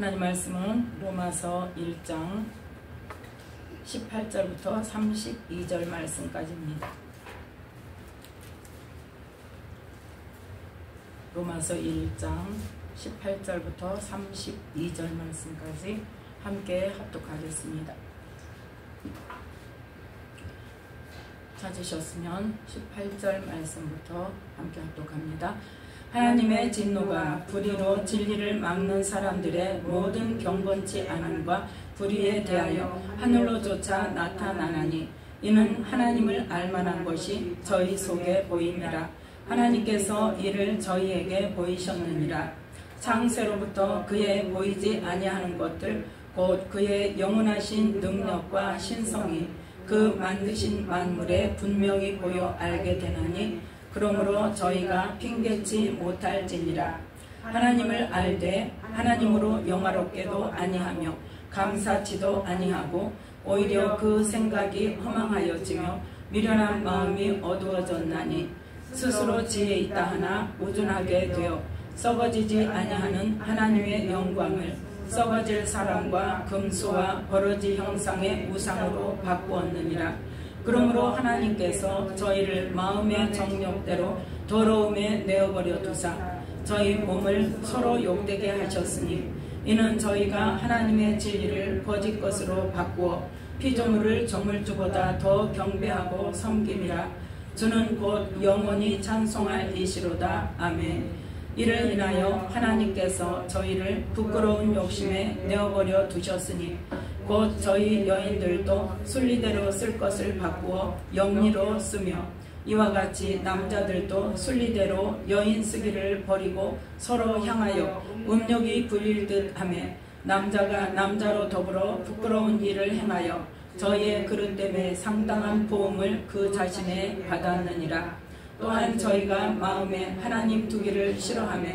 하나님 말씀은 로마서 1장 18절부터 32절 말씀까지입니다. 로마서 1장 18절부터 32절 말씀까지 함께 합독하겠습니다. 찾으셨으면 18절 말씀부터 함께 합독합니다. 하나님의 진노가 불의로 진리를 막는 사람들의 모든 경건치 않음과 불의에 대하여 하늘로조차 나타나나니 이는 하나님을 알만한 것이 저희 속에 보임이라. 하나님께서 이를 저희에게 보이셨느니라. 창세로부터 그의 보이지 아니하는 것들 곧 그의 영원하신 능력과 신성이 그 만드신 만물에 분명히 보여 알게 되나니 그러므로 저희가 핑계치 못할지니라. 하나님을 알되 하나님으로 영화롭게도 아니하며 감사치도 아니하고 오히려 그 생각이 허망하여지며 미련한 마음이 어두워졌나니 스스로 지혜 있다 하나 우둔하게 되어 썩어지지 아니하는 하나님의 영광을 썩어질 사람과 금수와 버러지 형상의 우상으로 바꾸었느니라. 그러므로 하나님께서 저희를 마음의 정욕대로 더러움에 내어버려 두사 저희 몸을 서로 욕되게 하셨으니 이는 저희가 하나님의 진리를 거짓 것으로 바꾸어 피조물을 조물주보다 더 경배하고 섬김이라. 주는 곧 영원히 찬송할 이시로다. 아멘. 이를 인하여 하나님께서 저희를 부끄러운 욕심에 내어버려 두셨으니 곧 저희 여인들도 순리대로 쓸 것을 바꾸어 영리로 쓰며 이와 같이 남자들도 순리대로 여인 쓰기를 버리고 서로 향하여 음욕이 불릴 듯 하며 남자가 남자로 더불어 부끄러운 일을 행하여 저희의 그릇됨에 상당한 보응을 그 자신에 받았느니라. 또한 저희가 마음에 하나님 두기를 싫어하며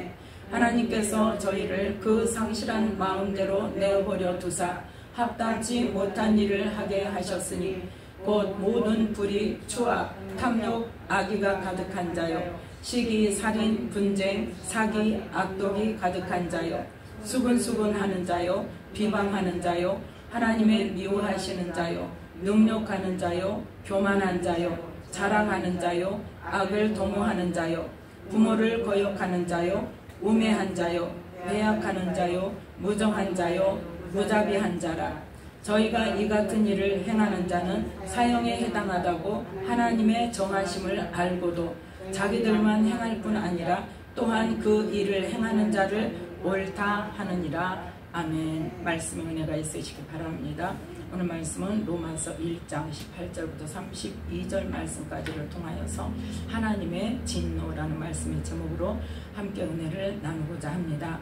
하나님께서 저희를 그 상실한 마음대로 내어버려 두사 합당치 못한 일을 하게 하셨으니 곧 모든 불의, 추악, 탐욕, 악의가 가득한 자요 시기, 살인, 분쟁, 사기, 악독이 가득한 자요 수근수근하는 자요 비방하는 자요 하나님의 미워하시는 자요 능욕하는 자요 교만한 자요 자랑하는 자요 악을 도모하는 자요 부모를 거역하는 자요 우매한 자요 배약하는 자요 무정한 자요 무자비한 자라. 저희가 이 같은 일을 행하는 자는 사형에 해당하다고 하나님의 정하심을 알고도 자기들만 행할 뿐 아니라 또한 그 일을 행하는 자를 옳다 하느니라. 아멘. 말씀의 은혜가 있으시기 바랍니다. 오늘 말씀은 로마서 1장 18절부터 32절 말씀까지를 통하여서 하나님의 진노라는 말씀의 제목으로 함께 은혜를 나누고자 합니다.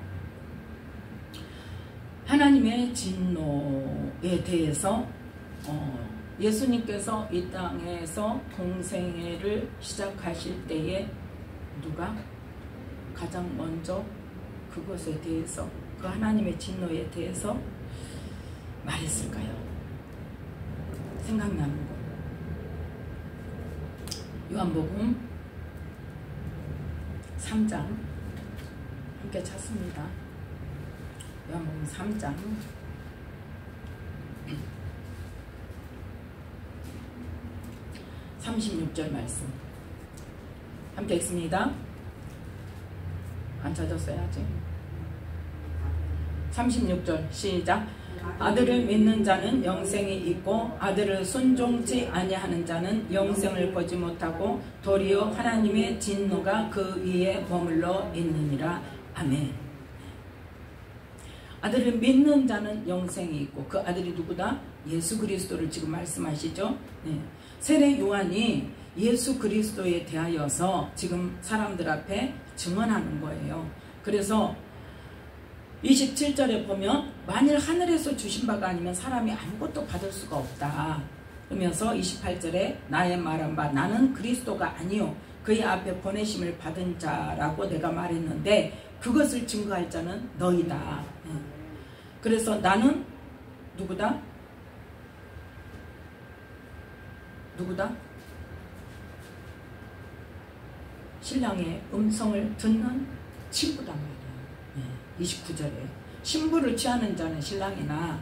하나님의 진노에 대해서 예수님께서 이 땅에서 공생애를 시작하실 때에 누가 가장 먼저 그것에 대해서 그 하나님의 진노에 대해서 말했을까요? 생각나는 거. 요한복음 3장 함께 찾습니다. 요한복음 3장 36절 말씀 함께 읽습니다. 안 찾았어요 아직? 36절 시작. 아들을 믿는 자는 영생이 있고 아들을 순종치 아니하는 자는 영생을 보지 못하고 도리어 하나님의 진노가 그 위에 머물러 있느니라. 아멘. 아들을 믿는 자는 영생이 있고 그 아들이 누구다? 예수 그리스도를 지금 말씀하시죠. 네. 세례 요한이 예수 그리스도에 대하여서 지금 사람들 앞에 증언하는 거예요. 그래서 27절에 보면 만일 하늘에서 주신 바가 아니면 사람이 아무것도 받을 수가 없다. 그러면서 28절에 나의 말한 바 나는 그리스도가 아니요 그의 앞에 보내심을 받은 자라고 내가 말했는데 그것을 증거할 자는 너희다. 그래서 나는 누구다? 누구다? 신랑의 음성을 듣는 친구단 말이에요. 29절에 신부를 취하는 자는 신랑이나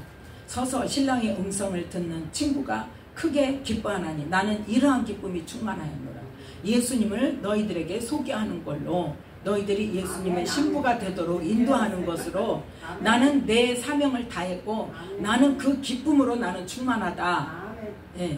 서서 신랑의 음성을 듣는 친구가 크게 기뻐하나니 나는 이러한 기쁨이 충만하였노라. 예수님을 너희들에게 소개하는 걸로 너희들이 예수님의 신부가 되도록 인도하는 것으로 나는 내 사명을 다했고 나는 그 기쁨으로 나는 충만하다. 예,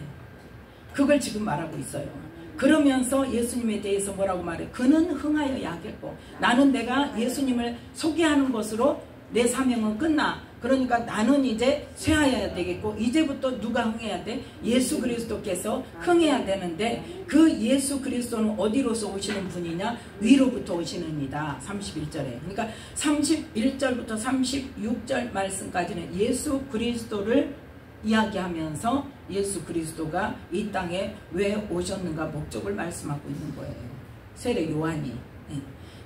그걸 지금 말하고 있어요. 그러면서 예수님에 대해서 뭐라고 말해? 그는 흥하여 야겠고 나는 내가 예수님을 소개하는 것으로 내 사명은 끝나. 그러니까 나는 이제 쇠하여야 되겠고 이제부터 누가 흥해야 돼? 예수 그리스도께서 흥해야 되는데 그 예수 그리스도는 어디로서 오시는 분이냐? 위로부터 오시는 이다. 31절에. 그러니까 31절부터 36절 말씀까지는 예수 그리스도를 이야기하면서 예수 그리스도가 이 땅에 왜 오셨는가 목적을 말씀하고 있는 거예요. 세례 요한이.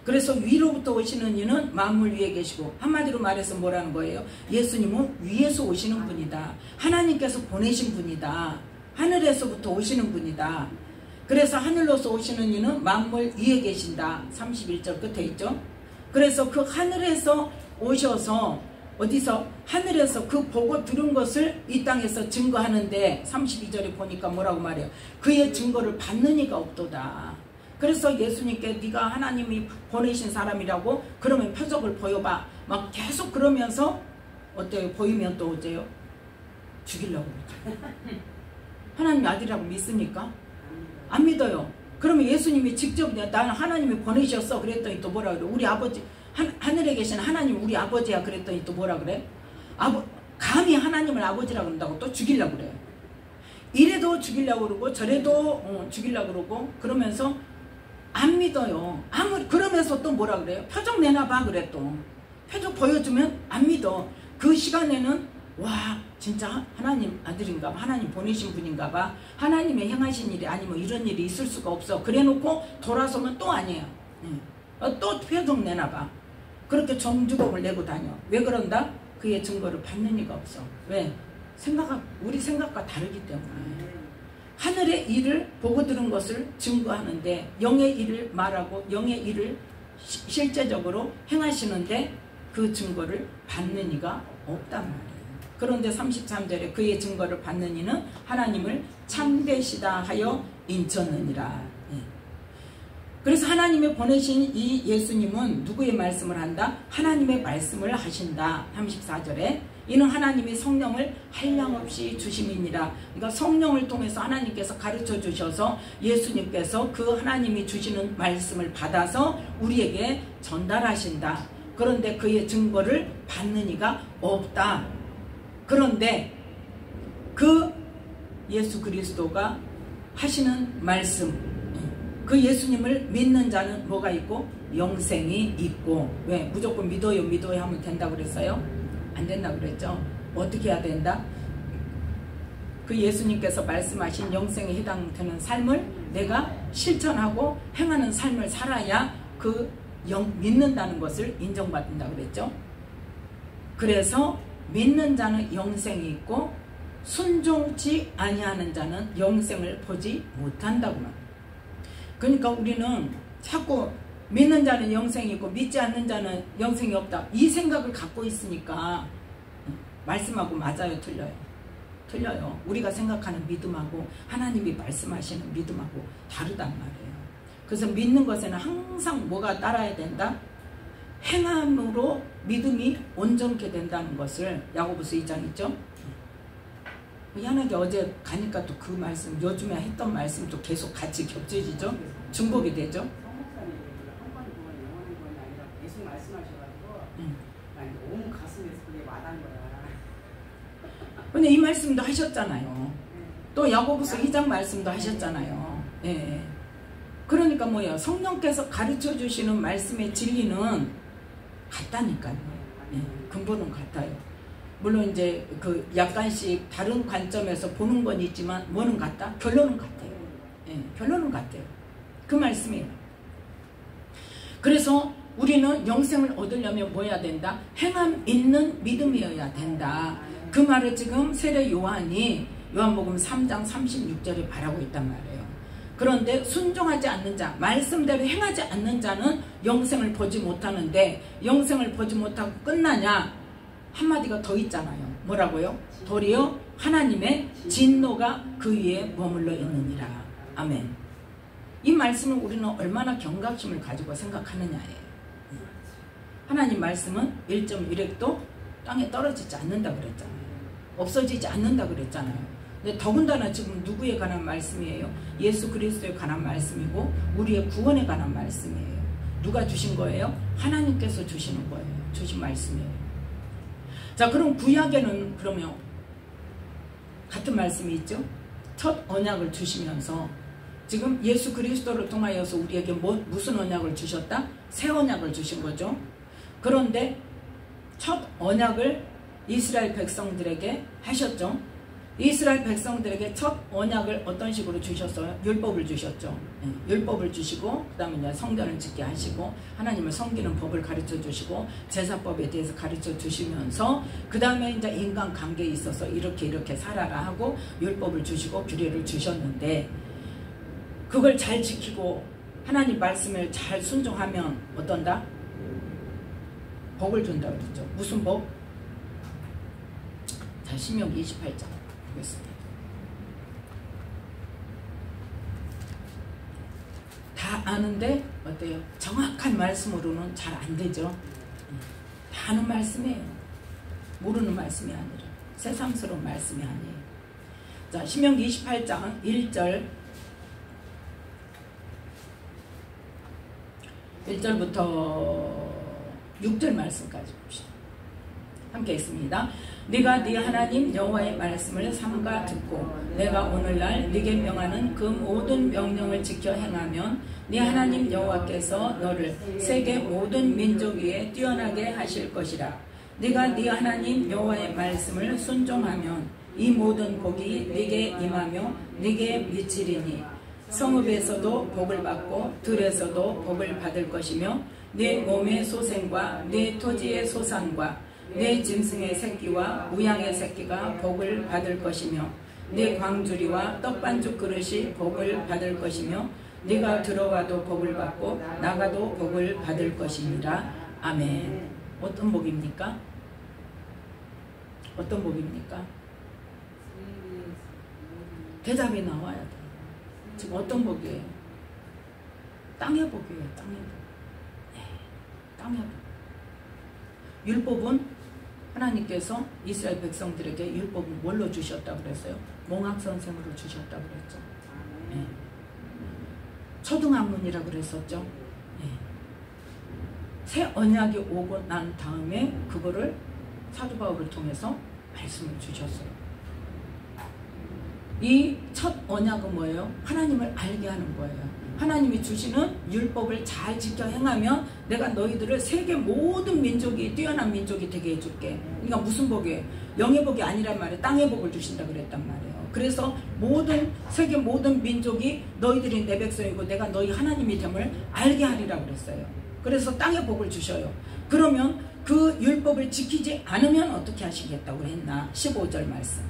그래서 위로부터 오시는 이는 만물 위에 계시고 한마디로 말해서 뭐라는 거예요? 예수님은 위에서 오시는 분이다. 하나님께서 보내신 분이다. 하늘에서부터 오시는 분이다. 그래서 하늘로서 오시는 이는 만물 위에 계신다. 31절 끝에 있죠. 그래서 그 하늘에서 오셔서 어디서 하늘에서 그 보고 들은 것을 이 땅에서 증거하는데 32절에 보니까 뭐라고 말해요? 그의 증거를 받는 이가 없도다. 그래서 예수님께 네가 하나님이 보내신 사람이라고 그러면 표적을 보여봐. 막 계속 그러면서 어때요? 보이면 또 어때요? 죽이려고 그러죠. 하나님 아들이라고 믿습니까? 안 믿어요. 그러면 예수님이 직접 나는 하나님이 보내셨어 그랬더니 또 뭐라 그래? 우리 아버지 하늘에 계신 하나님 우리 아버지야 그랬더니 또 뭐라 그래? 감히 하나님을 아버지라 그런다고 또 죽이려고 그래. 이래도 죽이려고 그러고 저래도 죽이려고 그러고 그러면서 안 믿어요. 그러면서 또 뭐라 그래요? 표적 내놔봐 그래. 또 표적 보여주면 안 믿어. 그 시간에는 와 진짜 하나님 아들인가 봐. 하나님 보내신 분인가 봐. 하나님의 행하신 일이 아니면 이런 일이 있을 수가 없어. 그래 놓고 돌아서면 또 아니에요. 또 표적 내놔봐. 그렇게 정주공을 내고 다녀. 왜 그런다? 그의 증거를 받는 이가 없어. 왜? 우리 생각과 다르기 때문에. 하늘의 일을 보고 들은 것을 증거하는데 영의 일을 말하고 영의 일을 실제적으로 행하시는데 그 증거를 받는 이가 없단 말이에요. 그런데 33절에 그의 증거를 받는 이는 하나님을 참되시다 하여 인쳤느니라. 그래서 하나님의 보내신 이 예수님은 누구의 말씀을 한다? 하나님의 말씀을 하신다. 34절에 이는 하나님이 성령을 한량없이 주심이니라. 그러니까 성령을 통해서 하나님께서 가르쳐 주셔서 예수님께서 그 하나님이 주시는 말씀을 받아서 우리에게 전달하신다. 그런데 그의 증거를 받는 이가 없다. 그런데 그 예수 그리스도가 하시는 말씀, 그 예수님을 믿는 자는 뭐가 있고? 영생이 있고. 왜? 무조건 믿어요 믿어요 하면 된다고 그랬어요? 안 된다고 그랬죠? 어떻게 해야 된다? 그 예수님께서 말씀하신 영생에 해당되는 삶을 내가 실천하고 행하는 삶을 살아야 그 믿는다는 것을 인정받는다고 그랬죠? 그래서 믿는 자는 영생이 있고 순종치 아니하는 자는 영생을 보지 못한다고 말합니다. 그러니까 우리는 자꾸 믿는 자는 영생이 있고 믿지 않는 자는 영생이 없다. 이 생각을 갖고 있으니까 말씀하고 맞아요? 틀려요? 틀려요. 우리가 생각하는 믿음하고 하나님이 말씀하시는 믿음하고 다르단 말이에요. 그래서 믿는 것에는 항상 뭐가 따라야 된다? 행함으로 믿음이 온전케 된다는 것을 야고보서 2장 있죠? 희한하게 어제 가니까 또 그 말씀 요즘에 했던 말씀도 계속 같이 겹쳐지죠? 중복이 되죠? 예수 말씀하셔가지고 온 가슴에서 그게 와닿은 거야. 근데 이 말씀도 하셨잖아요. 또 야고보서 2장 말씀도 하셨잖아요. 예. 그러니까 뭐예요? 성령께서 가르쳐 주시는 말씀의 진리는 같다니까요. 예. 근본은 같아요. 물론 이제 그 약간씩 다른 관점에서 보는 건 있지만 뭐는 같다? 결론은 같아요. 예. 결론은 같아요. 그 말씀이에요. 그래서 우리는 영생을 얻으려면 뭐 해야 된다? 행함 있는 믿음이어야 된다. 그 말을 지금 세례 요한이 요한복음 3장 36절에 말하고 있단 말이에요. 그런데 순종하지 않는 자, 말씀대로 행하지 않는 자는 영생을 보지 못하는데 영생을 보지 못하고 끝나냐? 한마디가 더 있잖아요. 뭐라고요? 도리어 하나님의 진노가 그 위에 머물러 있느니라. 아멘. 이 말씀을 우리는 얼마나 경각심을 가지고 생각하느냐예요. 하나님 말씀은 1.1핵도 땅에 떨어지지 않는다 그랬잖아요. 없어지지 않는다 그랬잖아요. 근데 더군다나 지금 누구에 관한 말씀이에요? 예수 그리스도에 관한 말씀이고 우리의 구원에 관한 말씀이에요. 누가 주신 거예요? 하나님께서 주시는 거예요. 주신 말씀이에요. 자, 그럼 구약에는 그러면 같은 말씀이 있죠? 첫 언약을 주시면서 지금 예수 그리스도를 통하여서 우리에게 무슨 언약을 주셨다? 새 언약을 주신 거죠. 그런데 첫 언약을 이스라엘 백성들에게 하셨죠. 이스라엘 백성들에게 첫 언약을 어떤 식으로 주셨어요? 율법을 주셨죠. 율법을 주시고 그 다음에 이제 성전을 짓게 하시고 하나님을 섬기는 법을 가르쳐 주시고 제사법에 대해서 가르쳐 주시면서 그 다음에 이제 인간관계에 있어서 이렇게 살아라 하고 율법을 주시고 규례를 주셨는데 그걸 잘 지키고 하나님 말씀을 잘 순종하면 어떤다? 복을 준다 그랬죠. 무슨 복? 자, 신명기 28장 보겠습니다. 다 아는데 어때요? 정확한 말씀으로는 잘 안 되죠. 다 아는 말씀이에요. 모르는 말씀이 아니라 새삼스러운 말씀이 아니에요. 자, 신명기 28장 1절부터 6절 말씀까지 봅시다. 함께 읽습니다. 네가 네 하나님 여호와의 말씀을 삼가 듣고 내가 오늘날 네게 명하는 그 모든 명령을 지켜 행하면 네 하나님 여호와께서 너를 세계 모든 민족 위에 뛰어나게 하실 것이라. 네가 네 하나님 여호와의 말씀을 순종하면 이 모든 복이 네게 임하며 네게 미치리니 성읍에서도 복을 받고 들에서도 복을 받을 것이며 네 몸의 소생과 네 토지의 소산과 네 짐승의 새끼와 우양의 새끼가 복을 받을 것이며 네 광주리와 떡반죽 그릇이 복을 받을 것이며 네가 들어와도 복을 받고 나가도 복을 받을 것이니라. 아멘. 어떤 복입니까? 어떤 복입니까? 대답이 나와야 돼. 지금 어떤 복이에요? 땅의 복이에요. 땅의 복. 네, 땅의 복. 율법은 하나님께서 이스라엘 백성들에게 율법을 뭘로 주셨다고 그랬어요? 몽학선생으로 주셨다고 그랬죠. 네. 초등학문이라고 그랬었죠. 네. 새 언약이 오고 난 다음에 그거를 사도 바울을 통해서 말씀을 주셨어요. 이 첫 언약은 뭐예요? 하나님을 알게 하는 거예요. 하나님이 주시는 율법을 잘 지켜 행하면 내가 너희들을 세계 모든 민족이 뛰어난 민족이 되게 해줄게. 그러니까 무슨 복이에요? 영의 복이 아니란 말이에요. 땅의 복을 주신다 그랬단 말이에요. 그래서 세계 모든 민족이 너희들이 내 백성이고 내가 너희 하나님이 됨을 알게 하리라 그랬어요. 그래서 땅의 복을 주셔요. 그러면 그 율법을 지키지 않으면 어떻게 하시겠다고 했나? 15절 말씀.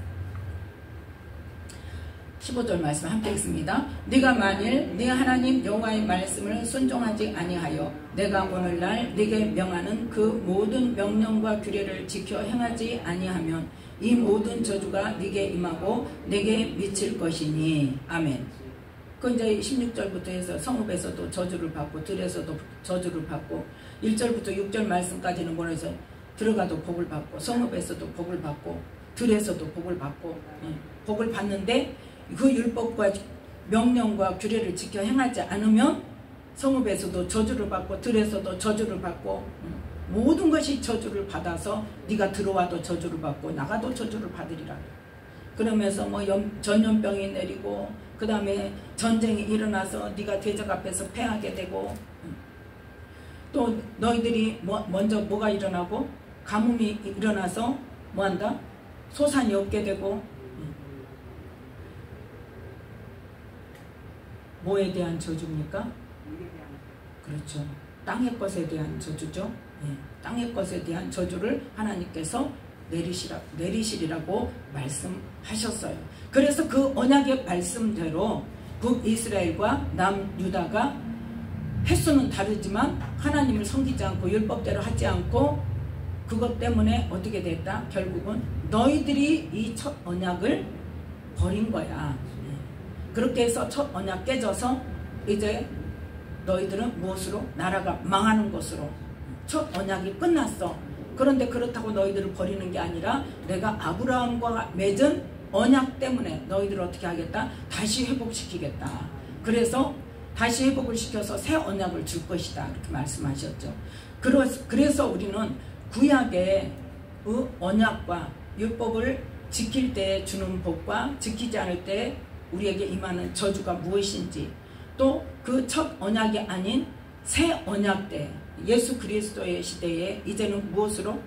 15절 말씀 함께 읽습니다. 네가 만일 네 하나님 여호와의 말씀을 순종하지 아니하여 내가 오늘날 네게 명하는 그 모든 명령과 규례를 지켜 행하지 아니하면 이 모든 저주가 네게 임하고 네게 미칠 것이니. 아멘. 그 이제 16절부터 해서 성읍에서도 저주를 받고 들에서도 저주를 받고 1절부터 6절 말씀까지는 뭐래서 들어가도 복을 받고 성읍에서도 복을 받고 들에서도 복을 받고 복을 받는데 그 율법과 명령과 규례를 지켜 행하지 않으면 성읍에서도 저주를 받고 들에서도 저주를 받고 모든 것이 저주를 받아서 네가 들어와도 저주를 받고 나가도 저주를 받으리라. 그러면서 뭐 전염병이 내리고 그 다음에 전쟁이 일어나서 네가 대적 앞에서 패하게 되고 또 너희들이 먼저 뭐가 일어나고 가뭄이 일어나서 뭐한다? 소산이 없게 되고 뭐에 대한 저주입니까? 그렇죠. 땅의 것에 대한 저주죠. 네. 땅의 것에 대한 저주를 하나님께서 내리시리라고 말씀하셨어요. 그래서 그 언약의 말씀대로 북이스라엘과 남유다가 횟수는 다르지만 하나님을 섬기지 않고 율법대로 하지 않고 그것 때문에 어떻게 됐다? 결국은 너희들이 이 첫 언약을 버린 거야. 그렇게 해서 첫 언약 깨져서 이제 너희들은 무엇으로? 나라가 망하는 것으로. 첫 언약이 끝났어. 그런데 그렇다고 너희들을 버리는 게 아니라 내가 아브라함과 맺은 언약 때문에 너희들을 어떻게 하겠다? 다시 회복시키겠다. 그래서 다시 회복을 시켜서 새 언약을 줄 것이다. 이렇게 말씀하셨죠. 그래서 우리는 구약의 언약과 율법을 지킬 때 주는 복과 지키지 않을 때 우리에게 임하는 저주가 무엇인지, 또 그 첫 언약이 아닌 새 언약 때 예수 그리스도의 시대에 이제는 무엇으로?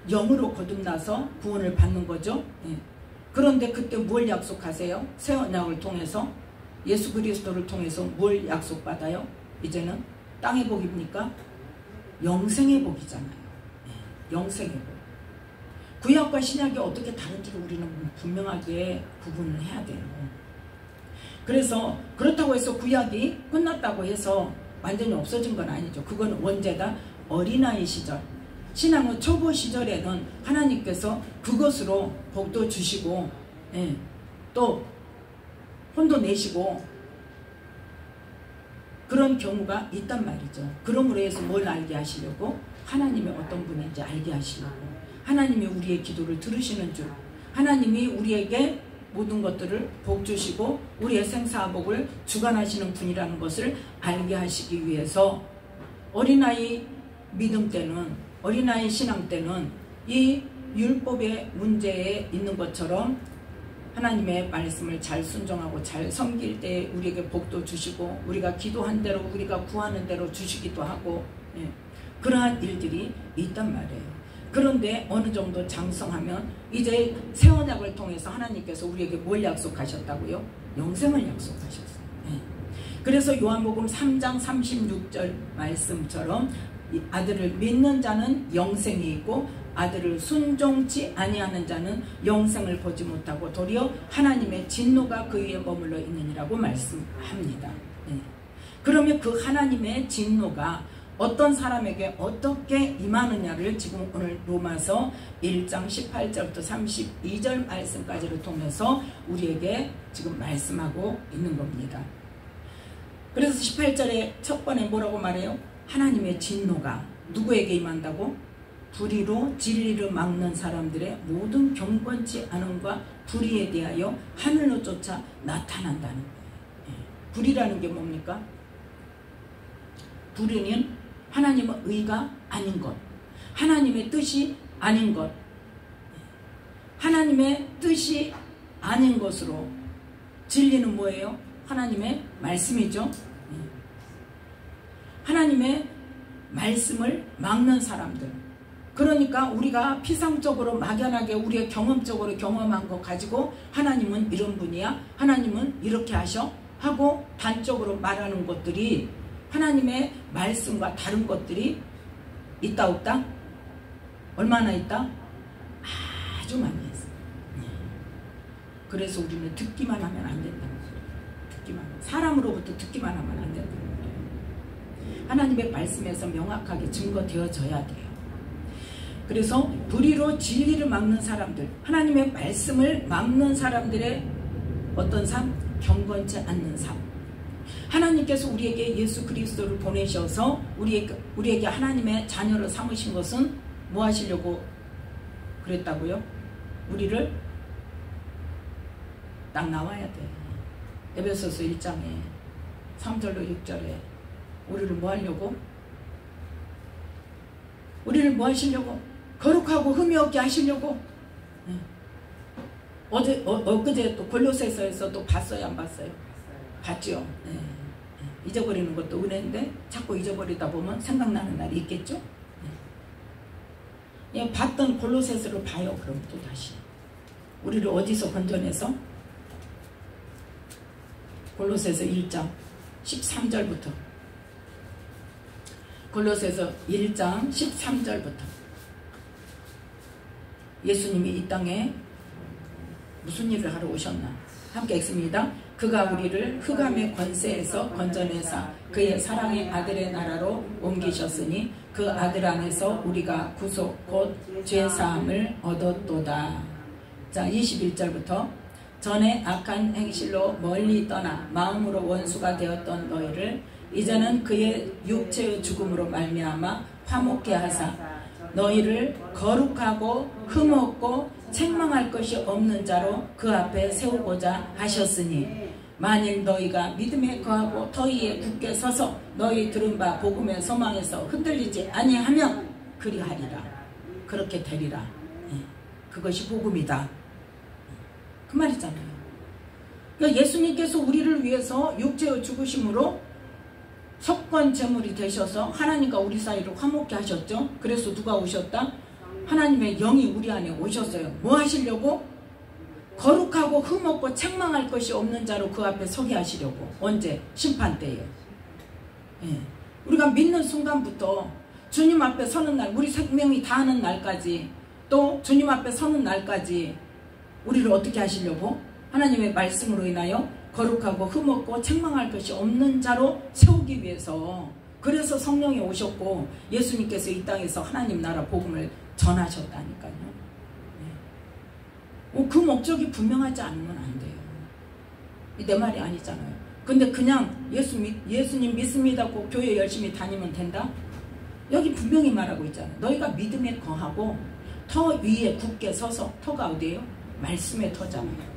영으로 거듭나서 구원을 받는 거죠. 그런데 그때 뭘 약속하세요? 새 언약을 통해서 예수 그리스도를 통해서 뭘 약속받아요? 이제는 땅의 복입니까? 영생의 복이잖아요. 영생의 복. 구약과 신약이 어떻게 다른지를 우리는 분명하게 구분을 해야 돼요. 그래서 그렇다고 해서 구약이 끝났다고 해서 완전히 없어진 건 아니죠. 그건 언제다? 어린아이 시절. 신앙의 초보 시절에는 하나님께서 그것으로 복도 주시고, 또 혼도 내시고 그런 경우가 있단 말이죠. 그러므로 해서 뭘 알게 하시려고? 하나님이 어떤 분인지 알게 하시려고. 하나님이 우리의 기도를 들으시는 줄, 하나님이 우리에게 모든 것들을 복 주시고 우리의 생사복을 주관하시는 분이라는 것을 알게 하시기 위해서 어린아이 믿음 때는, 어린아이 신앙 때는 이 율법의 문제에 있는 것처럼 하나님의 말씀을 잘 순종하고 잘 섬길 때 우리에게 복도 주시고 우리가 기도한 대로 우리가 구하는 대로 주시기도 하고, 그러한 일들이 있단 말이에요. 그런데 어느 정도 장성하면 이제 새 언약을 통해서 하나님께서 우리에게 뭘 약속하셨다고요? 영생을 약속하셨어요. 그래서 요한복음 3장 36절 말씀처럼 아들을 믿는 자는 영생이 있고 아들을 순종치 아니하는 자는 영생을 보지 못하고 도리어 하나님의 진노가 그 위에 머물러 있느니라고 말씀합니다. 그러면 그 하나님의 진노가 어떤 사람에게 어떻게 임하느냐를 지금 오늘 로마서 1장 18절부터 32절 말씀까지를 통해서 우리에게 지금 말씀하고 있는 겁니다. 그래서 18절에 첫 번에 뭐라고 말해요? 하나님의 진노가 누구에게 임한다고? 불의로 진리를 막는 사람들의 모든 경건치 않음과 불의에 대하여 하늘로 쫓아 나타난다는 거예요. 불의라는 게 뭡니까? 불의는 하나님의 의가 아닌 것, 하나님의 뜻이 아닌 것, 하나님의 뜻이 아닌 것으로. 진리는 뭐예요? 하나님의 말씀이죠. 하나님의 말씀을 막는 사람들. 그러니까 우리가 피상적으로 막연하게 우리의 경험적으로 경험한 거 가지고 하나님은 이런 분이야, 하나님은 이렇게 하셔 하고 단적으로 말하는 것들이 하나님의 말씀과 다른 것들이 있다 없다? 얼마나 있다? 아주 많이 있어요. 그래서 우리는 듣기만 하면 안 된다는 거예요. 듣기만, 사람으로부터 듣기만 하면 안 된다는 거예요. 하나님의 말씀에서 명확하게 증거되어져야 돼요. 그래서 불의로 진리를 막는 사람들, 하나님의 말씀을 막는 사람들의 어떤 삶? 경건치 않는 삶. 하나님께서 우리에게 예수 그리스도를 보내셔서 우리에게 하나님의 자녀를 삼으신 것은 뭐 하시려고 그랬다고요? 우리를 딱 나와야 돼. 에베소서 1장에 3절로 6절에 우리를 뭐 하려고? 우리를 뭐 하시려고? 거룩하고 흠이 없게 하시려고. 엊그제 또 골로새서에서 또 봤어요, 안 봤어요? 봤죠. 잊어버리는 것도 은혜인데 자꾸 잊어버리다 보면 생각나는 날이 있겠죠. 그냥 봤던 골로새서를 봐요. 그럼 또 다시 우리를 어디서 건져내서? 골로새서 1장 13절부터, 골로새서 1장 13절부터 예수님이 이 땅에 무슨 일을 하러 오셨나? 함께 읽습니다. 그가 우리를 흑암의 권세에서 건져내사 그의 사랑의 아들의 나라로 옮기셨으니 그 아들 안에서 우리가 구속 곧 죄사함을 얻었도다. 자, 21절부터 전에 악한 행실로 멀리 떠나 마음으로 원수가 되었던 너희를 이제는 그의 육체의 죽음으로 말미암아 화목케 하사 너희를 거룩하고 흠없고 책망할 것이 없는 자로 그 앞에 세우고자 하셨으니 만일 너희가 믿음에 거하고 터위에 굳게 서서 너희 들은 바 복음의 소망에서 흔들리지 아니하면 그리하리라. 그렇게 되리라. 그것이 복음이다. 그 말이잖아요. 그러니까 예수님께서 우리를 위해서 육체의 죽으심으로 속건 제물이 되셔서 하나님과 우리 사이를 화목케 하셨죠. 그래서 누가 오셨다? 하나님의 영이 우리 안에 오셨어요. 뭐 하시려고? 거룩하고 흠없고 책망할 것이 없는 자로 그 앞에 서게 하시려고. 언제? 심판 때에. 우리가 믿는 순간부터 주님 앞에 서는 날, 우리 생명이 다하는 날까지, 또 주님 앞에 서는 날까지 우리를 어떻게 하시려고? 하나님의 말씀으로 인하여 거룩하고 흠없고 책망할 것이 없는 자로 세우기 위해서. 그래서 성령이 오셨고 예수님께서 이 땅에서 하나님 나라 복음을 전하셨다니까요. 그 목적이 분명하지 않으면 안 돼요. 내 말이 아니잖아요. 근데 그냥 예수님 믿습니다고 교회 열심히 다니면 된다? 여기 분명히 말하고 있잖아요. 너희가 믿음에 거하고 터 위에 굳게 서서, 터가 어디예요? 말씀의 터잖아요.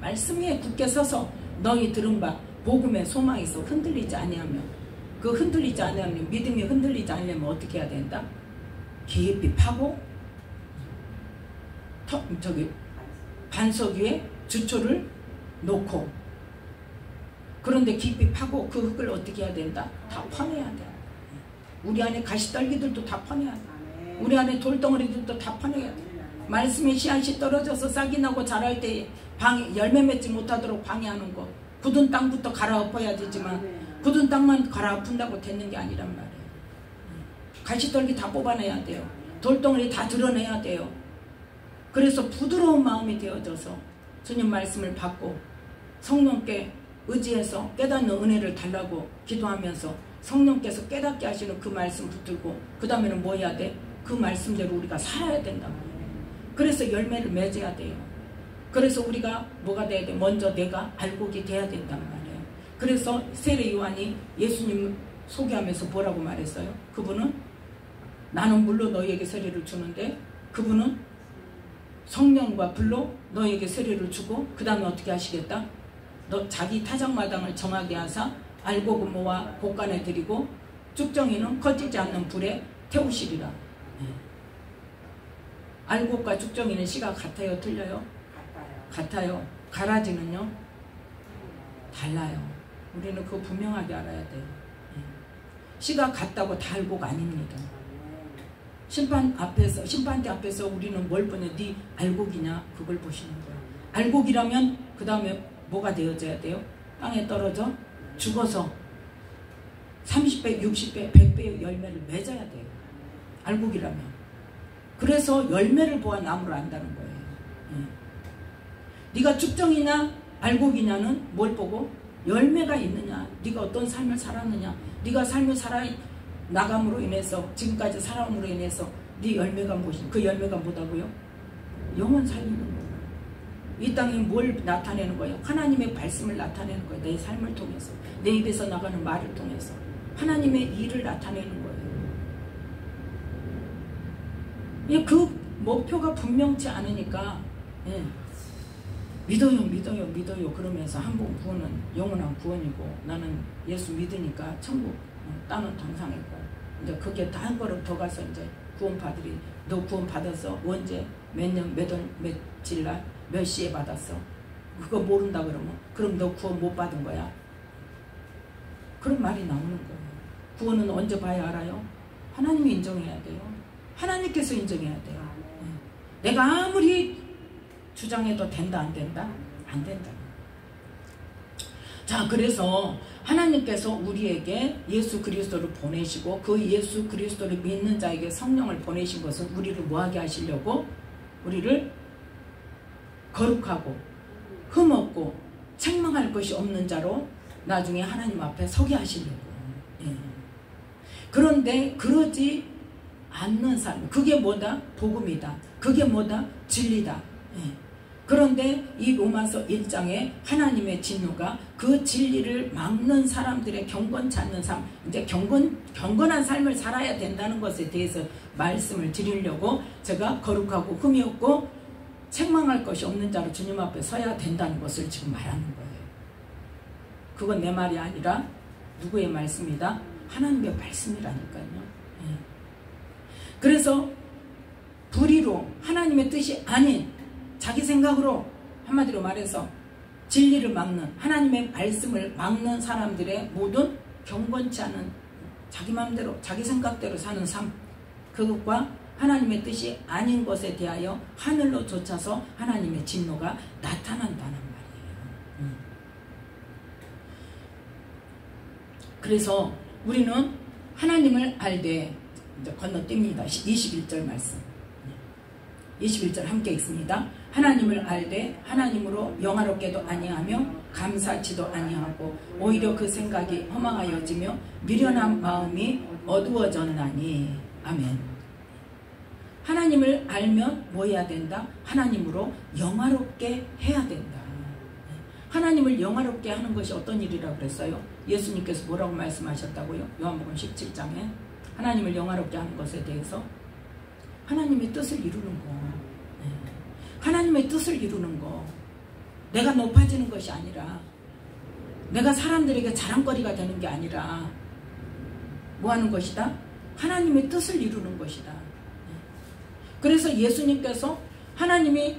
말씀 위에 굳게 서서 너희 들은 바 복음의 소망에서 흔들리지 아니하면, 그 흔들리지 아니하면, 믿음이 흔들리지 않으려면 어떻게 해야 된다? 깊이 파고 반석 위에 주초를 놓고, 그런데 깊이 파고 그 흙을 어떻게 해야 된다? 다 퍼내야 돼. 우리 안에 가시떨기들도 다 퍼내야 돼. 우리 안에 돌덩어리들도 다 퍼내야 돼. 말씀의 씨앗이 떨어져서 싹이 나고 자랄 때 열매 맺지 못하도록 방해하는 거, 굳은 땅부터 갈아엎어야 되지만 굳은 땅만 갈아엎은다고 되는 게 아니란 말이에요. 가시떨기 다 뽑아내야 돼요. 돌덩어리 다 드러내야 돼요. 그래서 부드러운 마음이 되어져서 주님 말씀을 받고 성령께 의지해서 깨닫는 은혜를 달라고 기도하면서 성령께서 깨닫게 하시는 그 말씀 붙들고 그 다음에는 뭐 해야 돼? 그 말씀대로 우리가 살아야 된단 말이에요. 그래서 열매를 맺어야 돼요. 그래서 우리가 뭐가 돼야 돼? 먼저 내가 알곡이 돼야 된단 말이에요. 그래서 세례 요한이 예수님 소개하면서 뭐라고 말했어요? 그분은 나는 물로 너희에게 세례를 주는데 그분은 성령과 불로 너희에게 세례를 주고 그 다음에 어떻게 하시겠다? 너 자기 타작마당을 정하게 하사 알곡은 모아 곳간에 드리고 쭉정이는 꺼지지 않는 불에 태우시리라. 알곡과 쭉정이는 씨가 같아요? 틀려요? 같아요. 가라지는요? 달라요. 우리는 그거 분명하게 알아야 돼요. 씨가 같다고 다 알곡 아닙니다. 심판대 앞에서 우리는 뭘 보냐? 네 알곡이냐? 그걸 보시는 거예요. 알곡이라면 그 다음에 뭐가 되어져야 돼요? 땅에 떨어져 죽어서 30배, 60배, 100배의 열매를 맺어야 돼요. 알곡이라면. 그래서 열매를 보아 나무를 안다는 거예요. 네가 쭉정이냐 알곡이냐는 뭘 보고? 열매가 있느냐, 네가 어떤 삶을 살았느냐, 네가 삶을 살아나감으로 인해서 지금까지 살아옴으로 인해서 네 열매가 무엇이냐. 그 열매가 뭐다고요? 영원 살리는 거예요. 이 땅에 뭘 나타내는 거예요? 하나님의 말씀을 나타내는 거예요. 내 삶을 통해서, 내 입에서 나가는 말을 통해서 하나님의 일을 나타내는 거예요. 그 목표가 분명치 않으니까 믿어요 그러면서 한 번 구원은 영원한 구원이고 나는 예수 믿으니까 천국 땅은 당상이고 이제 그게 다 한 걸음 더 가서 이제 구원받으리. 너 구원 받았어? 언제? 몇 년, 몇 월, 며칠 날, 몇 시에 받았어? 그거 모른다 그러면 그럼 너 구원 못 받은 거야? 그런 말이 나오는 거예요. 구원은 언제 봐야 알아요? 하나님이 인정해야 돼요. 하나님께서 인정해야 돼요. 내가 아무리 주장해도 된다 안 된다? 안 된다. 자, 그래서 하나님께서 우리에게 예수 그리스도를 보내시고 그 예수 그리스도를 믿는 자에게 성령을 보내신 것은 우리를 뭐하게 하시려고? 우리를 거룩하고 흠없고 책망할 것이 없는 자로 나중에 하나님 앞에 서게 하시려고. 예. 그런데 그러지 않는 삶, 그게 뭐다? 복음이다. 그게 뭐다? 진리다. 예. 그런데 이 로마서 1장에 하나님의 진노가 그 진리를 막는 사람들의 경건치 않는 삶, 이제 경건한 삶을 살아야 된다는 것에 대해서 말씀을 드리려고 제가 거룩하고 흠이 없고 책망할 것이 없는 자로 주님 앞에 서야 된다는 것을 지금 말하는 거예요. 그건 내 말이 아니라 누구의 말씀이다? 하나님의 말씀이라니까요. 예. 그래서 불의로 하나님의 뜻이 아닌 자기 생각으로, 한마디로 말해서 진리를 막는, 하나님의 말씀을 막는 사람들의 모든 경건치 않은 자기 마음대로 자기 생각대로 사는 삶, 그것과 하나님의 뜻이 아닌 것에 대하여 하늘로 쫓아서 하나님의 진노가 나타난다는 말이에요. 그래서 우리는 하나님을 알되, 이제 건너뜁니다. 21절 말씀. 21절 함께 읽습니다. 하나님을 알되 하나님으로 영화롭게도 아니하며 감사치도 아니하고 오히려 그 생각이 허망하여지며 미련한 마음이 어두워졌나니. 아멘. 하나님을 알면 뭐 해야 된다? 하나님으로 영화롭게 해야 된다. 하나님을 영화롭게 하는 것이 어떤 일이라고 그랬어요? 예수님께서 뭐라고 말씀하셨다고요? 요한복음 17장에 하나님을 영화롭게 하는 것에 대해서 하나님의 뜻을 이루는 거. 하나님의 뜻을 이루는 거. 내가 높아지는 것이 아니라, 내가 사람들에게 자랑거리가 되는 게 아니라 뭐 하는 것이다? 하나님의 뜻을 이루는 것이다. 그래서 예수님께서, 하나님이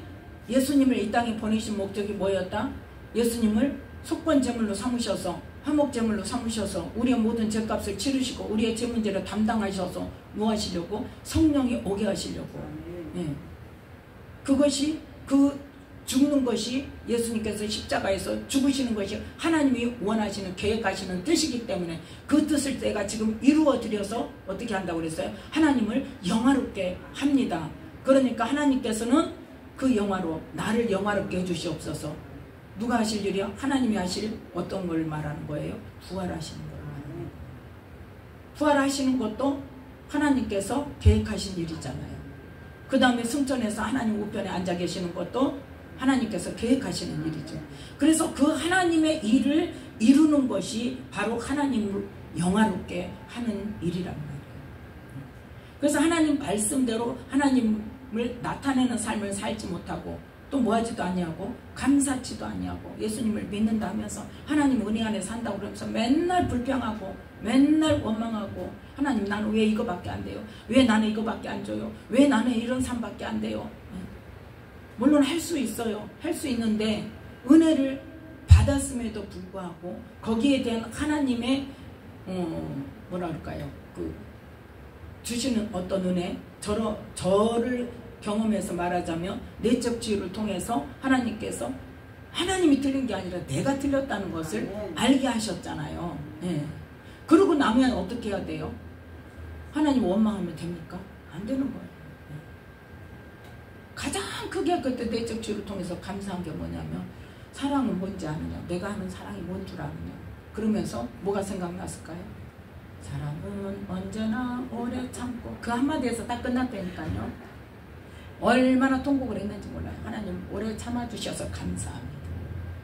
예수님을 이 땅에 보내신 목적이 뭐였다? 예수님을 속건제물로 삼으셔서, 화목제물로 삼으셔서 우리의 모든 죄값을 치르시고 우리의 죄 문제를 담당하셔서 뭐 하시려고? 성령이 오게 하시려고. 예. 그것이, 그 죽는 것이, 예수님께서 십자가에서 죽으시는 것이 하나님이 원하시는, 계획하시는 뜻이기 때문에 그 뜻을 내가 지금 이루어 드려서 어떻게 한다고 그랬어요? 하나님을 영화롭게 합니다. 그러니까 하나님께서는 그 영화로 나를 영화롭게 해주시옵소서. 누가 하실 일이요? 하나님이 하실 어떤 걸 말하는 거예요? 부활하시는 걸 말하는 거예요. 부활하시는 것도 하나님께서 계획하신 일이잖아요. 그 다음에 승천해서 하나님 우편에 앉아 계시는 것도 하나님께서 계획하시는 일이죠. 그래서 그 하나님의 일을 이루는 것이 바로 하나님을 영화롭게 하는 일이란 말이에요. 그래서 하나님 말씀대로 하나님을 나타내는 삶을 살지 못하고 또 뭐하지도 아니하고 감사치도 아니하고 예수님을 믿는다 하면서 하나님 은혜 안에 산다고 그러면서 맨날 불평하고 맨날 원망하고, 하나님 나는 왜 이거밖에 안 돼요? 왜 나는 이거밖에 안 줘요? 왜 나는 이런 삶밖에 안 돼요? 물론 할 수 있어요. 할 수 있는데 은혜를 받았음에도 불구하고 거기에 대한 하나님의 뭐라 그럴까요? 그 주시는 어떤 은혜, 저를 경험해서 말하자면 내적 지혜를 통해서 하나님께서, 하나님이 틀린 게 아니라 내가 틀렸다는 것을 알게 하셨잖아요. 예. 그러고 나면 어떻게 해야 돼요? 하나님 원망하면 됩니까? 안 되는 거예요. 예. 가장 크게 그때 내적 지혜를 통해서 감사한 게 뭐냐면, 사랑은 뭔지 아느냐, 내가 하는 사랑이 뭔 줄 아느냐. 그러면서 뭐가 생각났을까요? 사랑은 언제나 오래 참고, 그 한마디에서 딱 끝났다니까요. 얼마나 통곡을 했는지 몰라요. 하나님 오래 참아주셔서 감사합니다.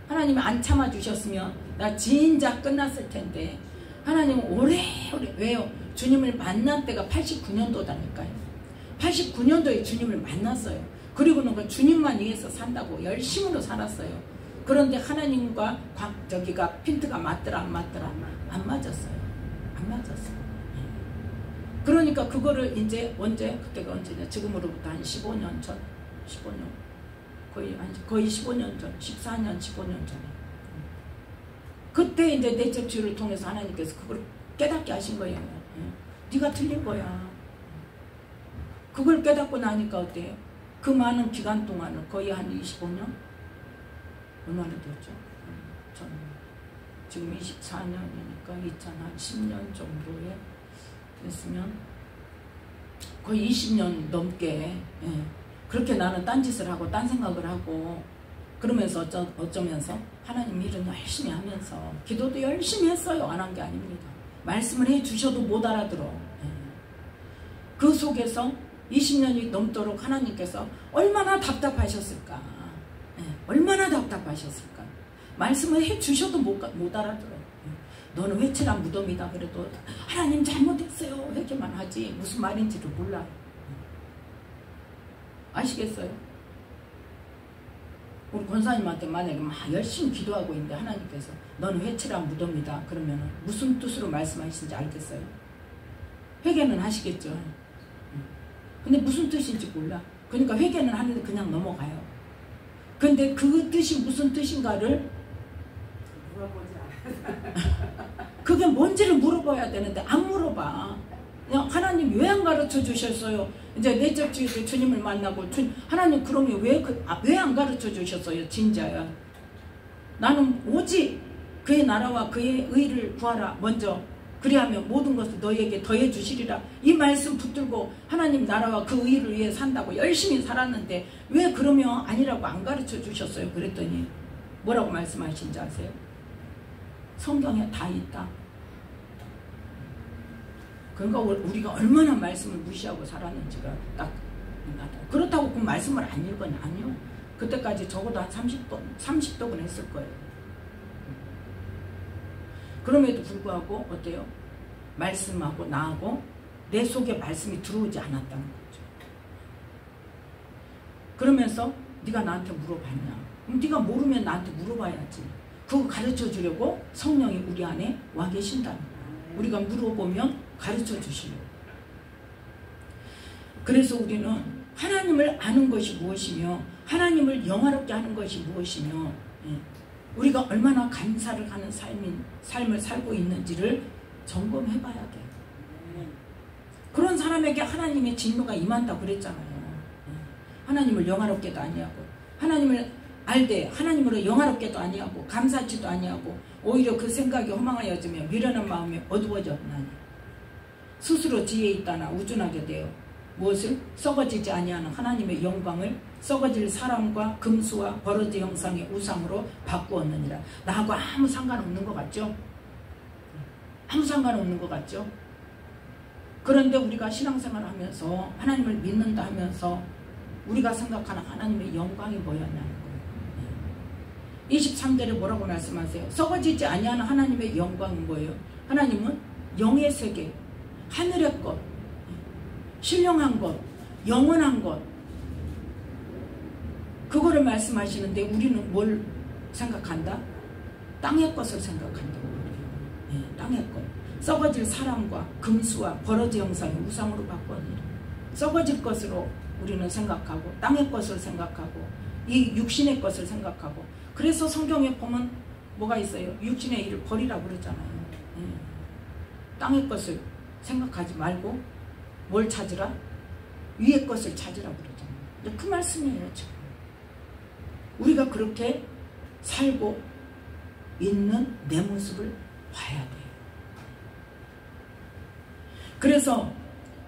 하나님이 안 참아주셨으면 나 진작 끝났을 텐데, 하나님 오래오래, 왜요? 주님을 만난 때가 89년도다니까요. 89년도에 주님을 만났어요. 그리고는 그 주님만 위해서 산다고 열심으로 살았어요. 그런데 하나님과 저기가 핀트가 맞더라 안 맞더라? 안 맞았어요. 안 맞았어요. 그러니까 그거를 이제 언제, 그때가 언제냐, 지금으로부터 한 15년 전, 15년, 거의 15년 전, 14년, 15년 전에, 그때 이제 내적 지혜를 통해서 하나님께서 그걸 깨닫게 하신 거예요. 네가 틀린 거야. 그걸 깨닫고 나니까 어때요? 그 많은 기간 동안을, 거의 한 25년? 얼마나 됐죠? 지금 24년이니까 2010년 정도에 됐으면 거의 20년 넘게, 예, 그렇게 나는 딴짓을 하고 딴 생각을 하고 그러면서 어쩌면서 하나님 일은 열심히 하면서 기도도 열심히 했어요. 안 한 게 아닙니다. 말씀을 해주셔도 못 알아들어. 그 속에서 20년이 넘도록 하나님께서 얼마나 답답하셨을까. 얼마나 답답하셨을까. 말씀을 해주셔도 못 알아들어. 너는 회칠한 무덤이다 그래도 하나님 잘못했어요 이렇게만 하지 무슨 말인지를 몰라. 아시겠어요? 우리 권사님한테 만약에 막 열심히 기도하고 있는데 하나님께서 너는 회칠한 무덤이다 그러면 무슨 뜻으로 말씀하시는지 알겠어요? 회개는 하시겠죠. 근데 무슨 뜻인지 몰라. 그러니까 회개는 하는데 그냥 넘어가요. 근데 그 뜻이 무슨 뜻인가를 물어보지 않아요. 그게 뭔지를 물어봐야 되는데 안 물어봐. 그냥 하나님 왜 안 가르쳐 주셨어요? 이제 내적 주의도 주님을 만나고 하나님 그러면 왜 안 가르쳐 주셨어요? 진짜야. 나는 오직 그의 나라와 그의 의를 구하라 먼저. 그리하면 모든 것을 너희에게 더해 주시리라. 이 말씀 붙들고 하나님 나라와 그 의를 위해 산다고 열심히 살았는데 왜 그러면 아니라고 안 가르쳐 주셨어요? 그랬더니 뭐라고 말씀하신지 아세요? 성경에 다 있다. 그러니까 우리가 얼마나 말씀을 무시하고 살았는지가 딱 나타나. 그렇다고 그 말씀을 안 읽으냐? 아니요. 그때까지 적어도 한 30독은 했을 거예요. 그럼에도 불구하고 어때요? 말씀하고 나하고 내 속에 말씀이 들어오지 않았다는 거죠. 그러면서 네가 나한테 물어봤냐? 그럼 네가 모르면 나한테 물어봐야지. 그거 가르쳐 주려고 성령이 우리 안에 와 계신다는 거예요. 우리가 물어보면 가르쳐 주시려고. 그래서 우리는 하나님을 아는 것이 무엇이며 하나님을 영화롭게 하는 것이 무엇이며 우리가 얼마나 감사를 하는 삶을 살고 있는지를 점검해 봐야 돼요. 그런 사람에게 하나님의 진노가 임한다고 그랬잖아요. 하나님을 영화롭게도 아니하고 하나님을 알되 하나님으로 영화롭게도 아니하고 감사치도 아니하고 오히려 그 생각이 허망하여지며 미련한 마음이 어두워졌나니 스스로 지혜 있다나 우둔하게 되어 무엇을? 썩어지지 아니하는 하나님의 영광을 썩어질 사람과 금수와 버러지 형상의 우상으로 바꾸었느니라. 나하고 아무 상관없는 것 같죠? 아무 상관없는 것 같죠? 그런데 우리가 신앙생활을 하면서 하나님을 믿는다 하면서 우리가 생각하는 하나님의 영광이 뭐였냐는 거예요. 23절에 뭐라고 말씀하세요? 썩어지지 아니하는 하나님의 영광은 뭐예요? 하나님은 영의 세계, 하늘의 것, 신령한 것, 영원한 것, 그거를 말씀하시는데 우리는 뭘 생각한다? 땅의 것을 생각한다고 그래요. 땅의 것. 썩어질 사람과 금수와 버러지 형상의 우상으로 바꾸었느니라. 썩어질 것으로 우리는 생각하고 땅의 것을 생각하고 이 육신의 것을 생각하고 그래서 성경에 보면 뭐가 있어요? 육신의 일을 버리라고 그러잖아요. 땅의 것을 생각하지 말고 뭘 찾으라? 위의 것을 찾으라고 그러잖아요. 그 말씀이에요. 지금. 우리가 그렇게 살고 있는 내 모습을 봐야 돼요. 그래서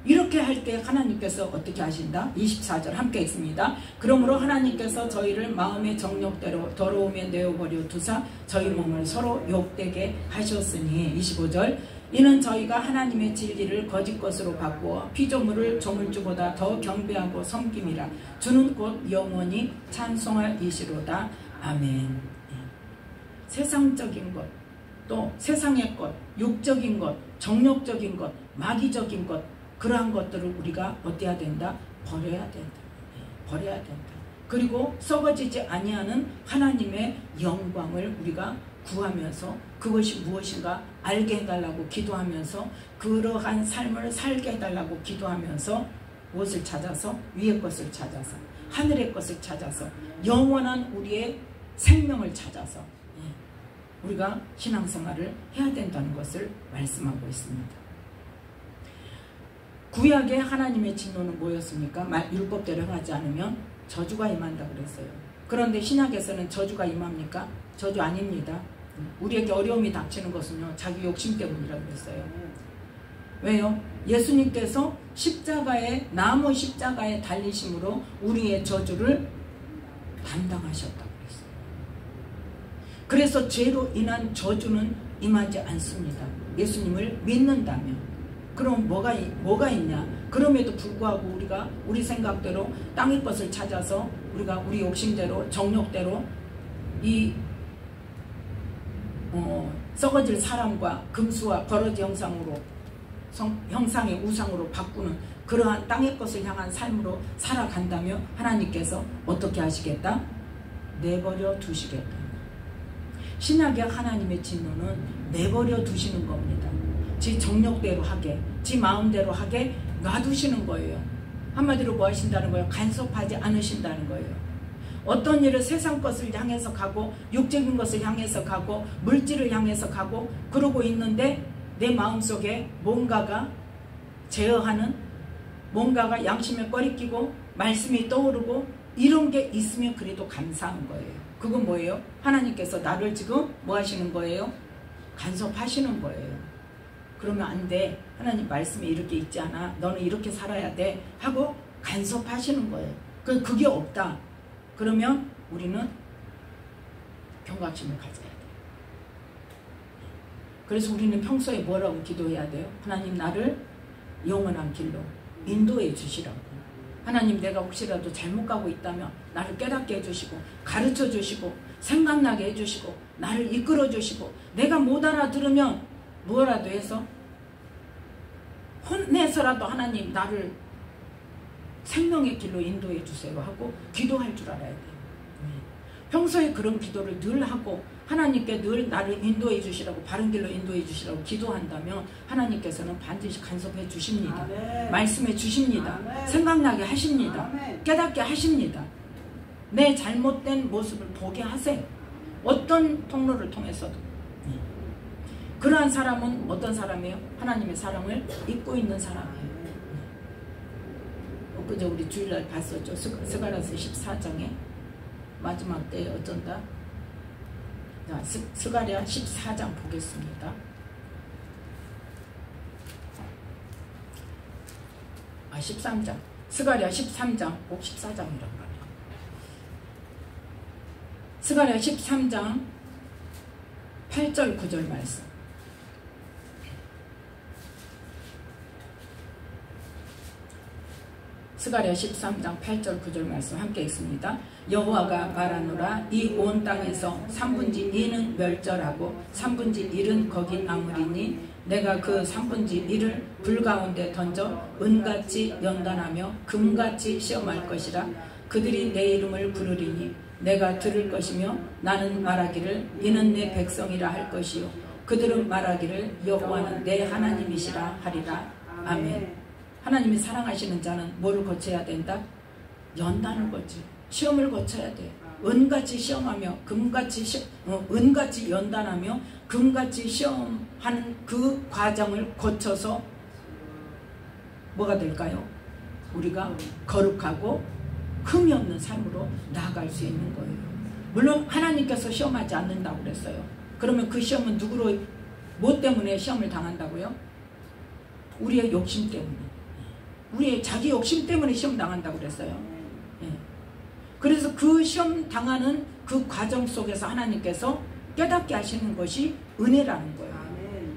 이렇게 할 때 하나님께서 어떻게 하신다? 24절 함께 있습니다. 그러므로 하나님께서 저희를 마음의 정욕대로 더러움에 내어버려 두사 저희 몸을 서로 욕되게 하셨으니 25절 이는 저희가 하나님의 진리를 거짓 것으로 바꾸어 피조물을 조물주보다 더 경배하고 섬김이라. 주는 곧 영원히 찬송할 이시로다. 아멘. 세상적인 것, 또 세상의 것, 육적인 것, 정욕적인 것, 마귀적인 것, 그러한 것들을 우리가 어때야 된다? 버려야 된다. 버려야 된다. 그리고 썩어지지 아니하는 하나님의 영광을 우리가 구하면서 그것이 무엇인가 알게 해달라고 기도하면서 그러한 삶을 살게 해달라고 기도하면서 무엇을 찾아서? 위의 것을 찾아서 하늘의 것을 찾아서 영원한 우리의 생명을 찾아서 우리가 신앙생활을 해야 된다는 것을 말씀하고 있습니다. 구약의 하나님의 진노는 뭐였습니까? 율법대로 행하지 않으면 저주가 임한다 그랬어요. 그런데 신약에서는 저주가 임합니까? 저주 아닙니다. 우리에게 어려움이 닥치는 것은요 자기 욕심 때문이라고 그랬어요. 왜요? 예수님께서 나무 십자가에 달리심으로 우리의 저주를 담당하셨다고 그랬어요. 그래서 죄로 인한 저주는 임하지 않습니다. 예수님을 믿는다면. 그럼 뭐가 있냐? 그럼에도 불구하고 우리가 우리 생각대로 땅의 것을 찾아서 우리가 우리 욕심대로 정욕대로 이 썩어질 사람과 금수와 버러지 형상의 우상으로 바꾸는 그러한 땅의 것을 향한 삶으로 살아간다면 하나님께서 어떻게 하시겠다? 내버려 두시겠다. 신약의 하나님의 진노는 내버려 두시는 겁니다. 지 정욕대로 하게, 지 마음대로 하게 놔두시는 거예요. 한마디로 뭐 하신다는 거예요? 간섭하지 않으신다는 거예요. 어떤 일을 세상 것을 향해서 가고 육적인 것을 향해서 가고 물질을 향해서 가고 그러고 있는데 내 마음속에 뭔가가 제어하는, 뭔가가 양심에 꺼리끼고 말씀이 떠오르고 이런 게 있으면 그래도 감사한 거예요. 그건 뭐예요? 하나님께서 나를 지금 뭐 하시는 거예요? 간섭하시는 거예요. 그러면 안 돼. 하나님 말씀에 이렇게 있지 않아. 너는 이렇게 살아야 돼. 하고 간섭하시는 거예요. 그게 없다. 그러면 우리는 경각심을 가져야 돼요. 그래서 우리는 평소에 뭐라고 기도해야 돼요? 하나님 나를 영원한 길로 인도해 주시라고. 하나님 내가 혹시라도 잘못 가고 있다면 나를 깨닫게 해주시고 가르쳐 주시고 생각나게 해주시고 나를 이끌어 주시고 내가 못 알아들으면 뭐라도 해서 혼내서라도 하나님 나를 생명의 길로 인도해 주세요 하고 기도할 줄 알아야 돼요. 평소에 그런 기도를 늘 하고 하나님께 늘 나를 인도해 주시라고 바른 길로 인도해 주시라고 기도한다면 하나님께서는 반드시 간섭해 주십니다. 아멘. 말씀해 주십니다. 아멘. 생각나게 하십니다. 아멘. 깨닫게 하십니다. 내 잘못된 모습을 보게 하세요. 어떤 통로를 통해서도. 그러한 사람은 어떤 사람이에요? 하나님의 사랑을 잊고 있는 사람이에요. 그저 우리 주일날 봤었죠. 스가랴서 14장에 마지막 때에 어쩐다. 자, 스가랴 14장 보겠습니다. 13장. 스가랴 13장, 꼭 14장이라고 하네요. 스가랴 13장 8절 9절 말씀. 스가랴 13장 8절 9절 말씀 함께 읽습니다. 여호와가 말하노라 이 온 땅에서 3분의 2는 멸절하고 3분의 1은 거기 남으리니 내가 그 3분의 1을 불 가운데 던져 은같이 연단하며 금같이 시험할 것이라. 그들이 내 이름을 부르리니 내가 들을 것이며 나는 말하기를 이는 내 백성이라 할 것이요 그들은 말하기를 여호와는 내 하나님이시라 하리라. 아멘. 하나님이 사랑하시는 자는 뭐를 거쳐야 된다? 연단을 거쳐 시험을 거쳐야 돼. 은같이 시험하며 은같이 연단하며 금같이 시험하는 그 과정을 거쳐서 뭐가 될까요? 우리가 거룩하고 흠이 없는 삶으로 나아갈 수 있는 거예요. 물론 하나님께서 시험하지 않는다고 그랬어요. 그러면 그 시험은 누구로, 뭐 때문에 시험을 당한다고요? 우리의 욕심 때문에. 우리의 자기 욕심 때문에 시험 당한다고 그랬어요. 예. 그래서 그 시험 당하는 그 과정 속에서 하나님께서 깨닫게 하시는 것이 은혜라는 거예요.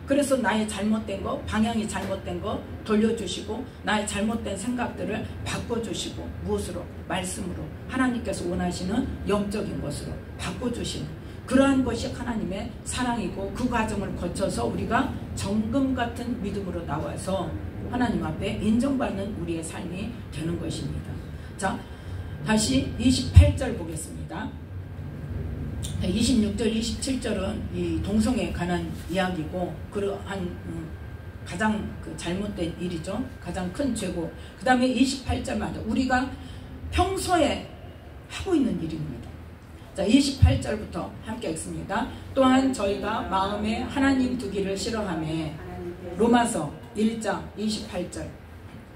그래서 나의 잘못된 거, 방향이 잘못된 거 돌려주시고 나의 잘못된 생각들을 바꿔주시고 무엇으로? 말씀으로 하나님께서 원하시는 영적인 것으로 바꿔주시는 그러한 것이 하나님의 사랑이고 그 과정을 거쳐서 우리가 정금 같은 믿음으로 나와서 하나님 앞에 인정받는 우리의 삶이 되는 것입니다. 자, 다시 28절 보겠습니다. 26절, 27절은 이 동성에 관한 이야기고 그러한 가장 잘못된 일이죠. 가장 큰 죄고 그 다음에 28절마다 우리가 평소에 하고 있는 일입니다. 자, 28절부터 함께 읽습니다. 또한 저희가 마음에 하나님 두기를 싫어하며 로마서 1장 28절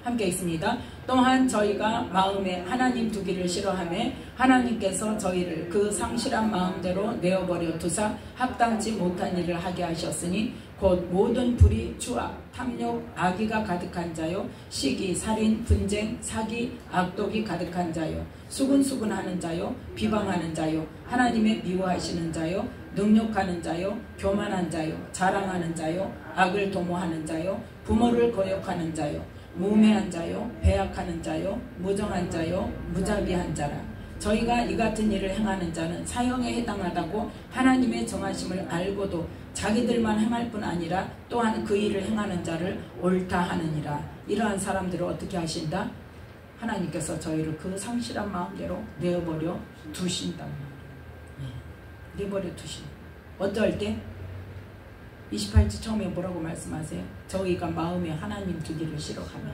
함께 읽습니다. 또한 저희가 마음에 하나님 두기를 싫어하며 하나님께서 저희를 그 상실한 마음대로 내어버려 두사 합당치 못한 일을 하게 하셨으니 곧 모든 불의, 추악, 탐욕, 악의가 가득한 자요 시기, 살인, 분쟁, 사기, 악독이 가득한 자요 수근수근하는 자요 비방하는 자요 하나님의 미워하시는 자요 능욕하는 자요, 교만한 자요, 자랑하는 자요, 악을 도모하는 자요, 부모를 거역하는 자요, 무매한 자요, 배약하는 자요, 무정한 자요, 무자비한 자라. 저희가 이 같은 일을 행하는 자는 사형에 해당하다고 하나님의 정하심을 알고도 자기들만 행할 뿐 아니라 또한 그 일을 행하는 자를 옳다 하느니라. 이러한 사람들을 어떻게 하신다? 하나님께서 저희를 그 상실한 마음대로 내어버려 두신다. 내버려 두신. 어떨 때? 28절 처음에 뭐라고 말씀하세요? 저희가 마음에 하나님 두기를 싫어하며.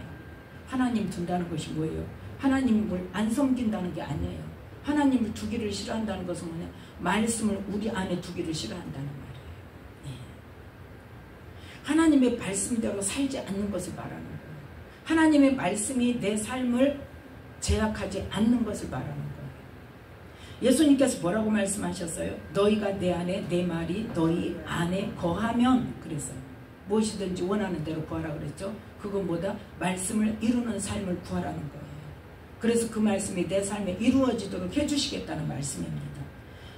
하나님 둔다는 것이 뭐예요? 하나님을 안 섬긴다는 게 아니에요. 하나님을 두기를 싫어한다는 것은 뭐냐? 말씀을 우리 안에 두기를 싫어한다는 말이에요. 하나님의 말씀대로 살지 않는 것을 말하는 거예요. 하나님의 말씀이 내 삶을 제약하지 않는 것을 말하는 거예요. 예수님께서 뭐라고 말씀하셨어요? 너희가 내 안에 내 말이 너희 안에 거하면 그랬어요. 무엇이든지 원하는 대로 구하라 그랬죠. 그건 뭐다? 말씀을 이루는 삶을 구하라는 거예요. 그래서 그 말씀이 내 삶에 이루어지도록 해주시겠다는 말씀입니다.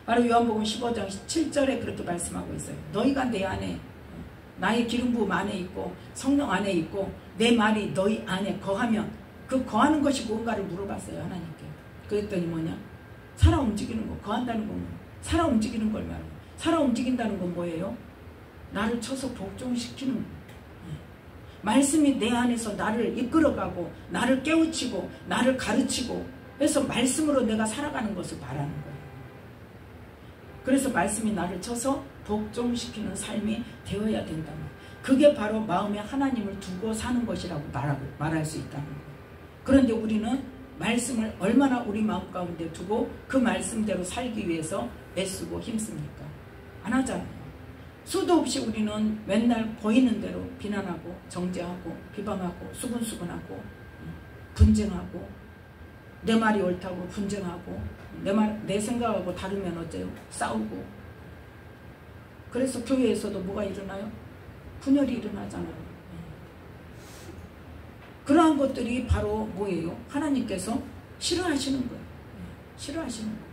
바로 요한복음 15장 7절에 그렇게 말씀하고 있어요. 너희가 내 안에 나의 기름 부음 안에 있고 성령 안에 있고 내 말이 너희 안에 거하면 그 거하는 것이 뭔가를 물어봤어요. 하나님께. 그랬더니 뭐냐? 살아 움직이는 거. 거한다는 건 살아 움직이는 걸 말해요. 살아 움직인다는 건 뭐예요? 나를 쳐서 복종시키는 거예요. 말씀이 내 안에서 나를 이끌어가고 나를 깨우치고 나를 가르치고 해서 말씀으로 내가 살아가는 것을 말하는 거예요. 그래서 말씀이 나를 쳐서 복종시키는 삶이 되어야 된다는 거예요. 그게 바로 마음에 하나님을 두고 사는 것이라고 말할 수 있다는 거예요. 그런데 우리는 말씀을 얼마나 우리 마음 가운데 두고 그 말씀대로 살기 위해서 애쓰고 힘씁니까? 안 하잖아요. 수도 없이 우리는 맨날 보이는 대로 비난하고 정죄하고 비방하고 수근수근하고 분쟁하고 내 말이 옳다고 분쟁하고 내 생각하고 다르면 어째요? 싸우고. 그래서 교회에서도 뭐가 일어나요? 분열이 일어나잖아요. 그러한 것들이 바로 뭐예요? 하나님께서 싫어하시는 거예요. 싫어하시는 거예요.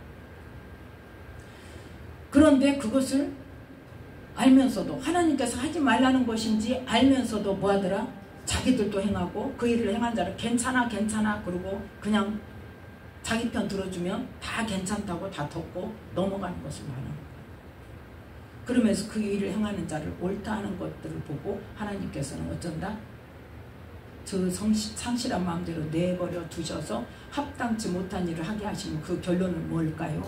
그런데 그것을 알면서도 하나님께서 하지 말라는 것인지 알면서도 뭐하더라? 자기들도 행하고 그 일을 행한 자를 괜찮아 그러고 그냥 자기 편 들어주면 다 괜찮다고 다 덮고 넘어가는 것을 말하는 거예요. 그러면서 그 일을 행하는 자를 옳다 하는 것들을 보고 하나님께서는 어쩐다? 저 상실한 마음대로 내버려 두셔서 합당치 못한 일을 하게 하시는 그 결론은 뭘까요?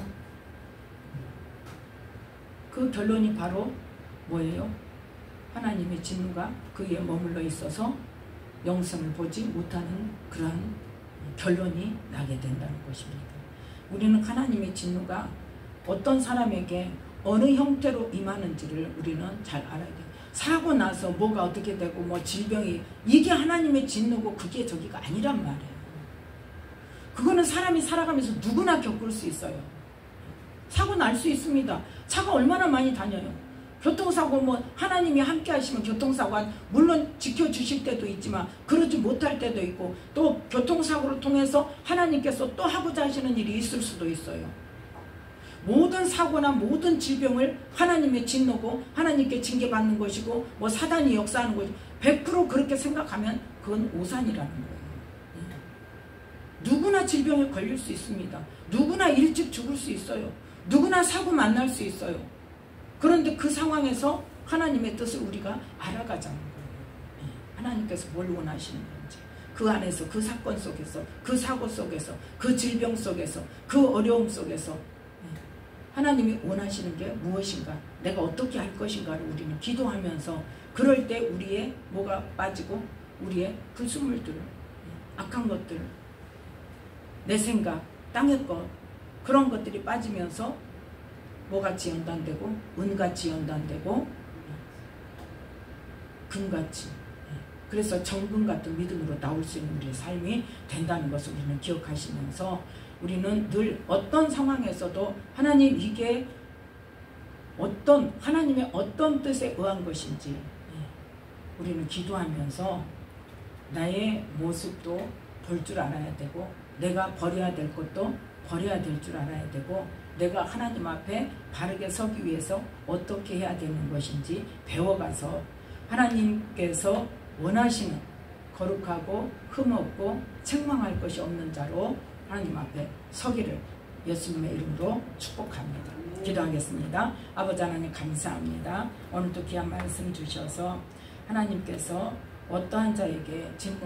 그 결론이 바로 뭐예요? 하나님의 진노가 그에 머물러 있어서 영생을 보지 못하는 그러한 결론이 나게 된다는 것입니다. 우리는 하나님의 진노가 어떤 사람에게 어느 형태로 임하는지를 우리는 잘 알아야 돼요. 사고 나서 뭐가 어떻게 되고 뭐 질병이 이게 하나님의 진노고 그게 저기가 아니란 말이에요. 그거는 사람이 살아가면서 누구나 겪을 수 있어요. 사고 날 수 있습니다. 차가 얼마나 많이 다녀요. 교통사고 뭐 하나님이 함께 하시면 교통사고가 물론 지켜주실 때도 있지만 그러지 못할 때도 있고 또 교통사고를 통해서 하나님께서 또 하고자 하시는 일이 있을 수도 있어요. 모든 사고나 모든 질병을 하나님의 진노고 하나님께 징계받는 것이고 뭐 사단이 역사하는 것이고 100% 그렇게 생각하면 그건 오산이라는 거예요. 누구나 질병에 걸릴 수 있습니다. 누구나 일찍 죽을 수 있어요. 누구나 사고 만날 수 있어요. 그런데 그 상황에서 하나님의 뜻을 우리가 알아가자는 거예요. 하나님께서 뭘 원하시는 건지 그 안에서 그 사건 속에서 그 사고 속에서 그 질병 속에서 그 어려움 속에서 하나님이 원하시는 게 무엇인가 내가 어떻게 할 것인가를 우리는 기도하면서 그럴 때 우리의 뭐가 빠지고 우리의 불순물들 악한 것들 내 생각 땅의 것 그런 것들이 빠지면서 뭐같이 연단되고 은같이 연단되고 금같이 그래서 정금 같은 믿음으로 나올 수 있는 우리의 삶이 된다는 것을 우리는 기억하시면서 우리는 늘 어떤 상황에서도 하나님 이게 하나님의 어떤 뜻에 의한 것인지 우리는 기도하면서 나의 모습도 볼 줄 알아야 되고 내가 버려야 될 것도 버려야 될 줄 알아야 되고, 내가 하나님 앞에 바르게 서기 위해서 어떻게 해야 되는 것인지 배워가서 하나님께서 원하시는 거룩하고 흠없고 책망할 것이 없는 자로 하나님 앞에 서기를 예수님의 이름으로 축복합니다. 기도하겠습니다. 아버지 하나님 감사합니다. 오늘도 귀한 말씀 주셔서 하나님께서 어떠한 자에게 진노